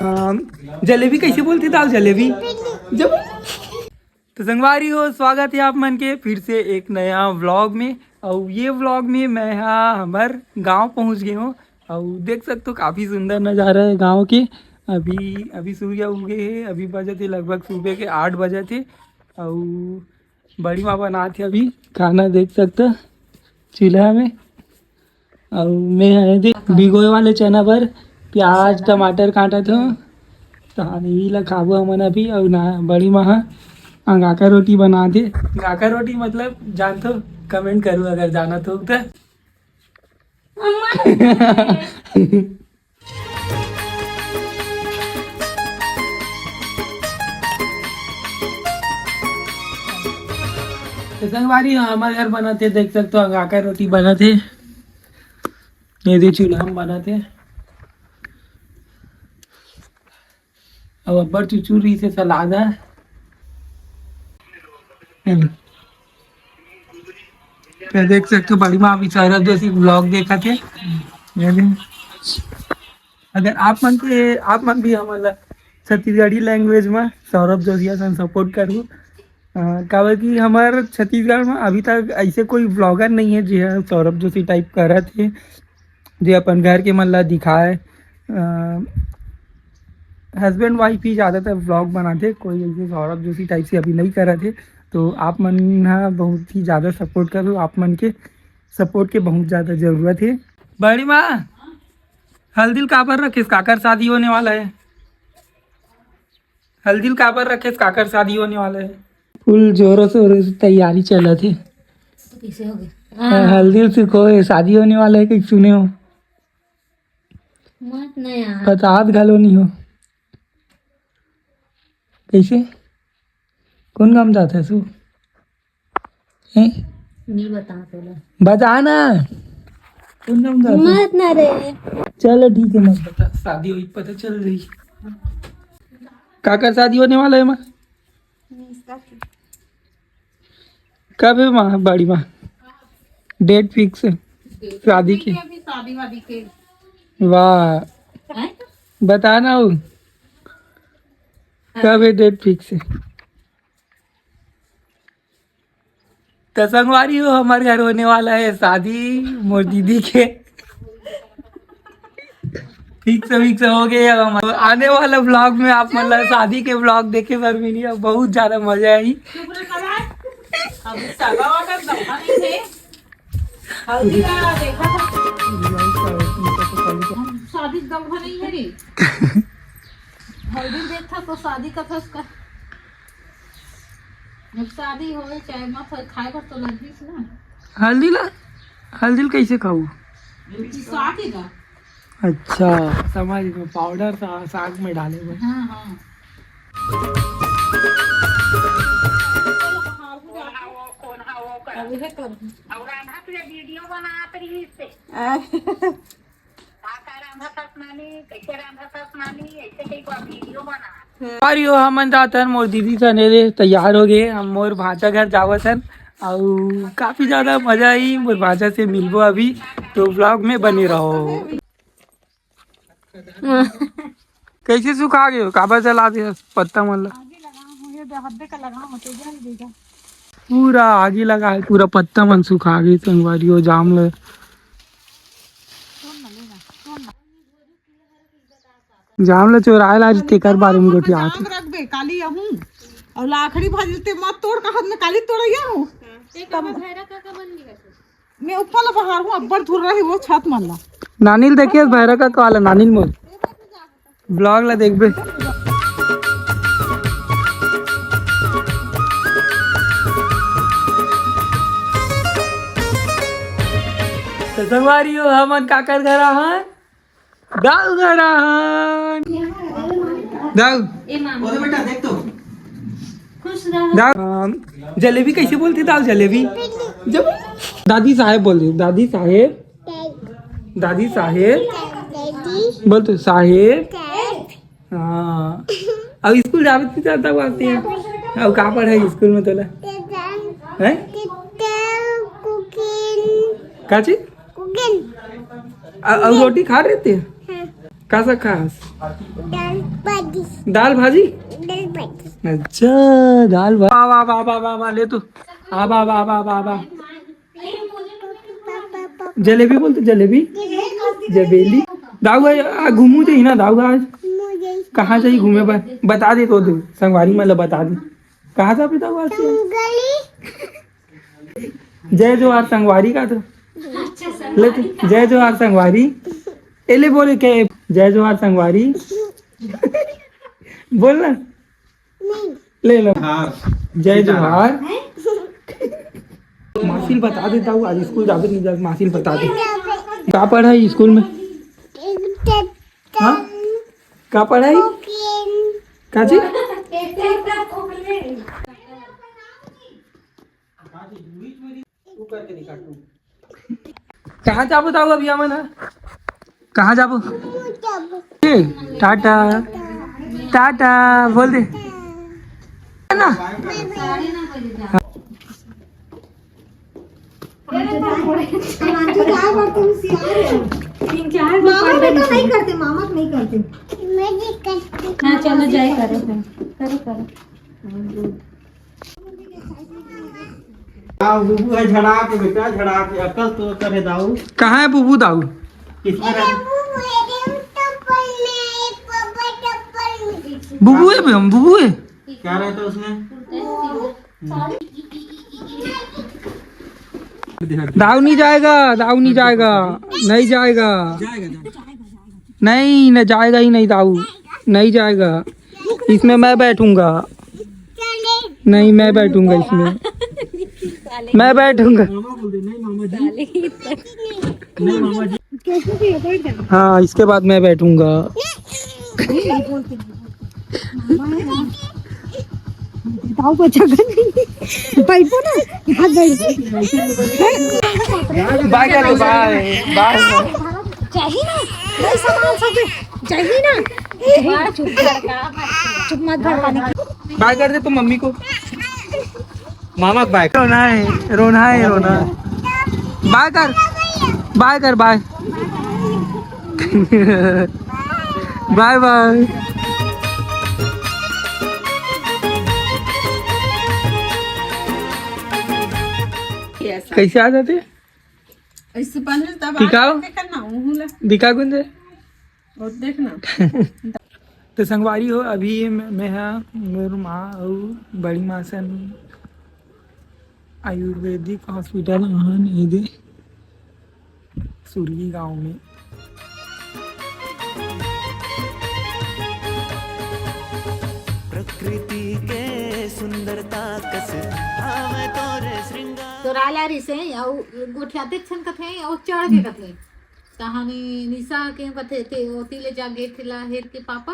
जलेबी कैसे बोलती दाल जलेबी जब। तो संगवारी हो, स्वागत है आप मन के फिर से एक नया व्लॉग में। और ये व्लॉग में मैं यहाँ हमार गांव पहुँच गए हूँ। और देख सकते हो काफ़ी सुंदर नज़ारा है गांव के। अभी अभी सूर्य उगे है, अभी बजे थे लगभग सुबह के 8 बजे थे। और बड़ी माँ बनाते अभी खाना, देख सकते हो चूल्हा में। और मैं आए थे भिगोए वाले चना पर प्याज टमाटर काटा था। तो यही ला खाबो हमन अभी। और ना बड़ी माँ अंगाका रोटी बना दे। अंगाका रोटी मतलब जानते हो, कमेंट करो अगर जाना तो। संगवारी हमारे घर बनाते, देख सकते हो अंगाका रोटी बनाते। ये दे चूल्हा में बनाते। और अब्बर चुचुरी से सलाद है। तो देख सकते हो बड़ी माँ अभी सौरभ जोशी ब्लॉग देखा थे। अगर आप मन भी हमारा छत्तीसगढ़ी लैंग्वेज में सौरभ जोशिया से सपोर्ट करूँ। काबर कि हमारे छत्तीसगढ़ में अभी तक ऐसे कोई ब्लॉगर नहीं है जो सौरभ जोशी टाइप कर थे, जो अपन घर के मन ला दिखाए। हस्बैंड वाइफ ही ज़्यादातर व्लॉग बनाते, कोई ऐसे सौरभ जोशी टाइप से अभी नहीं कर रहे थे। तो आप मन बहुत ही ज़्यादा सपोर्ट करो, आप मन के सपोर्ट के बहुत ज़्यादा ज़रूरत है। बड़ी माँ हल्दी काबर रखे, काकर शादी होने वाला है। हल्दी काबर रखे, काकर शादी होने वाला है। फुल जोरों शोरों से तैयारी चला थी। कैसे हो गया? हल्दी सीखो, शादी होने वाला है कि सुने हो? मत ना यार, पचास घलो नहीं हो। कैसे कौन काम जाता है सु नहीं बता तो बता ना कौन काम जाता है? मत ना रे। चलो ठीक है, मत बता। शादी हुई पता चल रही। काका शादी होने वाला है माँ? कब है माँ? बड़ी माँ डेट फिक्स है शादी की? शादी वादी के वाह, बताना हो कब है डेट फिक्स है? तो संगवारी हो, हमारे घर होने वाला है शादी मोर दीदी के। फिक्स हो गया। अब आने वाला ब्लॉग में आप मतलब शादी के ब्लॉग देखे पर मिली, बहुत ज्यादा मजा आई। शादी दम नहीं है रे। हल्दी देखा तो शादी का था उसका। शादी हो चाहे मत हो, खाए पर तो लगीस ना। हल्दी कैसे खाऊ? साग ही का। अच्छा समझ में, पाउडर साग में डाले हुए। हाँ हाँ। अरे हम जाते मोर दीदी सने तैयार हो गए। हम मोर भांजा घर जावत हन और काफी ज्यादा मजा आई। मोर भांजा से मिलबो अभी, तो ब्लॉग में बने रहो। कैसे सुखा गए? काबर जला दिया पत्ता मतलब पूरा आगे लगा है, पूरा पत्ता मन सुखा गई। संगवारी हो जाम ल चोराए ला तेकर बारे में गोठी आते रख दे काली हूं और लाखड़ी भाजते मत तोड़ का हाथ में काली तोड़िया हूं। मैं ऊपर ला बाहर हूं, अब्बर धुर रही वो छत मन ला। नानील देखिए भैरा का काला नानील मोर ब्लॉग ला देखबे। तो संगवारी हो, हमन काकर घर आहन दाऊ घर आहन। दाऊ बेटा देख तो खुश रहो। दाऊ जलेबी कैसे बोलती? दाल जलेबी जब दादी साहेब बोल रही। दादी साहेब, दादी साहेब बोल तो साहेब। हाँ अब स्कूल जाते जाता आते हैं। अब कहाँ पढ़े स्कूल में तोला है? का चीज? अब रोटी खा रहे थे? कैसा खास? दाल भाजी। अच्छा दाल भाजी। वाह वाह वाह वाह वाह वाह, ले तो आ वाह वाह वाह वाह वाह। जलेबी बोलते, जलेबी जबेली। दाऊ आज घूमू चाहिए ना, दाऊ आज कहाँ चाहिए घूमे पर बता दे तो दे संगवारी मतलब बता दे कहाँ जा पे दाऊ आज जय जोहार संगवारी का तो ले तो जय जोहार संगवारी एले बोले के जय जोहार संगवारी बोल ना ले लो जय जोहार। मासिल बता देता हूँ आज स्कूल जाते नहीं जाते, मासिल बता दे क्या पढ़ा है स्कूल में। हाँ क्या पढ़ाई क्या चीज। कहाँ जा बताओ अभी मना कहाँ जाबो। टाटा टाटा बोल दे ना। नहीं करते मामा नहीं करते। हाँ चलो जाए करो करो करो। बुबू है झड़ा के बेटा, झड़ा के अकल तो करे दाऊ। कहाँ है बुबू दाऊ। किसमें रह बुबू है हम बुबू है। क्या रहता है उसमें। दाऊ नहीं जाएगा, दाऊ नहीं जाएगा, नहीं जाएगा, नहीं न जाएगा ही नहीं दाऊ नहीं जाएगा। इसमें मैं बैठूंगा, नहीं मैं बैठूंगा इसमें, मैं बैठूंगा। हाँ इसके बाद मैं बैठूंगा। बाय कर बाय बाय। चाहिए ना नहीं सामान सब चाहिए ना। चुप मत भड़काने। बाय कर दे तो मम्मी को। मामा बाय रोना है रोना है रोना है। बाय कर बाय कर बाय बाय बाय। कैसे आ जाते इससे पहले तब दिखाओ करना उहुला दिखा कुंज और देखना। तो संगवारी हो अभी मैं हाँ मेरी माँ और बड़ी माँ सन आयुर्वेदिक हॉस्पिटल दे सुरगी गांव में। प्रकृति के सुंदरता कस आवे तोरे श्रृंगार तो राला रिसे औ गोठियाते छन कथे औ चढ़ के कथे कहानी निशा के कथे ते ओती ले जा गेट थिला हेर के पापा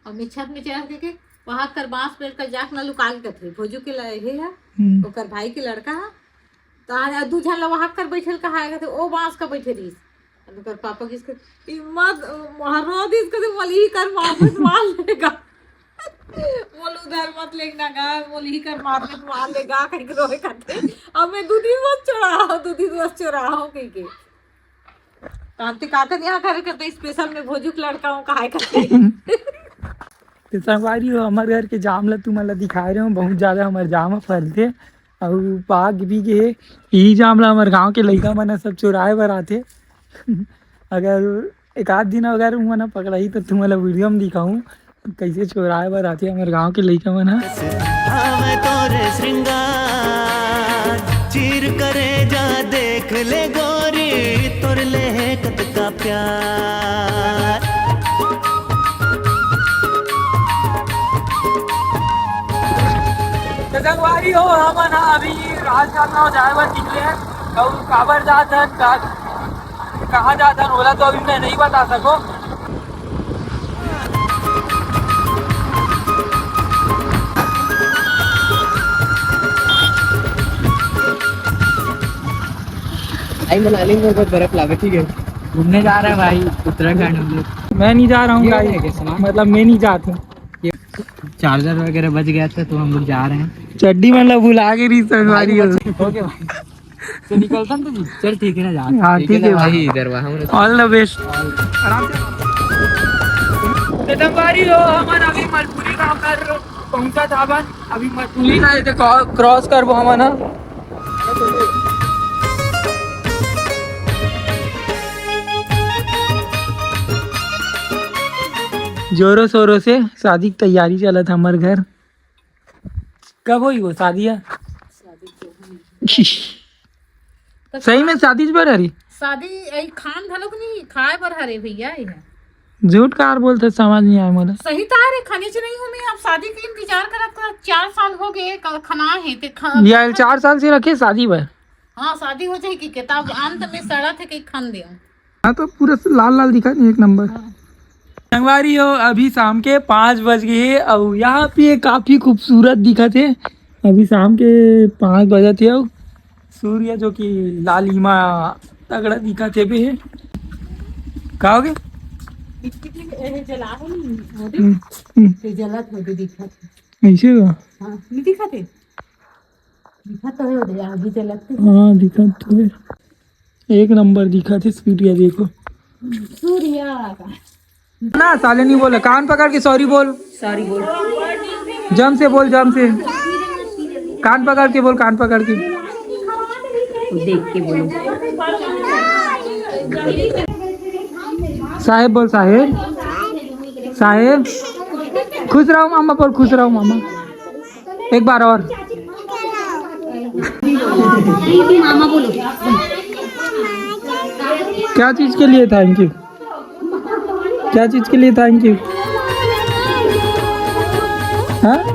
और मैं छत में चढ़ के वहां कर बांस पेड़ का जाक न लुका के कथे भोजू के हे है ओकर भाई के लड़का है तारे दू झन वहां कर बैठल कहा है कथे ओ बांस का बैठे रही ओकर पापा किसके हिम्मत हरो दिस कथे बोली कर वापस मार लेगा बोल उधर मत लेना गा बोल ही कर मार लेगा कहीं के रोए खाते अब मैं दूधी बस चुरा हूँ कहीं के तांते काकन यहाँ करे करते स्पेशल में भोजुक लड़का हूँ कहा करते। तो संगवारी हो हमारे घर के जाम ला तुम ला दिखा रहे हो बहुत ज्यादा हमारे जाम फलते और पाग भी के यही जाम ला हमारे गाँव के लड़का मना सब चुराए बर आते। अगर एक आध दिन अगर मना पकड़ाई तो तुम वीडियो में दिखाऊँ कैसे चुराए बर आते हमारे गाँव के लड़का मना। आवे तोरे श्रृंगार चीर करे जा देख ले गोरी तोर ले कत का प्यार। संगवारी हो हम अभी राजनांदगांव जाए बर निकले और काबर जात कहाँ जात ओला तो अभी मैं नहीं बता सको। मनाली में बहुत बर्फ लगा। ठीक है घूमने जा रहे हैं भाई उत्तराखंड। मैं नहीं जा रहा हूँ गाइस, मतलब मैं नहीं जाता हूँ। चार्जर वगैरह बच गया था तो हम लोग जा रहे हैं। चड्डी मतलब भुला के रही संगवारी हो। ओके भाई तो निकलता हूं तो चल ठीक है ना जा। हाँ ठीक है भाई इधर वहां ऑल द बेस्ट। आराम से तो संगवारी हो हमारा अभी मलपुरी गाँव पर पहुंचा था अपन अभी मलपुरी ना इधर क्रॉस कर वो हमारा जोरों शोरों से शादी की तैयारी चला था हमारे घर। कब हुई वो शादी है? सही में शादी पर हरी शादी यही खान धलक नहीं खाए पर हरे भैया ये है। झूठ कार बोलते समझ नहीं आया मुझे। सही तारे खाने से नहीं हूँ मैं अब शादी के इंतजार करत 4 साल हो गए खाना है ते या 4 साल से रखे शादी पर। हाँ शादी हो जाएगी किताब अंत में सड़ा थे कहीं खान दे। हाँ तो पूरा लाल लाल दिखा नहीं एक नंबर। संगवारी हो अभी शाम के 5 बज गए और यहाँ पे काफी खूबसूरत दिखा थे। अभी शाम के 5 बजे थे और सूर्य जो कि लालिमा तगड़ा दिखा थे भी है। कहोगे जलत हो दिखा ऐसे का? नहीं दिखाते दिखा तो है अभी जलत हाँ दिखा तो है एक नंबर दिखा थे सूर्य देखो। सूर्य ना साले नहीं बोला कान पकड़ के सॉरी बोल जम से बोल जम से कान पकड़ के बोल कान पकड़ के देख के बोलो साहेब बोल साहेब साहेब खुश रहो मामा बोल खुश रहो मामा एक बार और मामा बोलो क्या चीज के लिए थैंक यू क्या चीज के लिए थैंक यू हाँ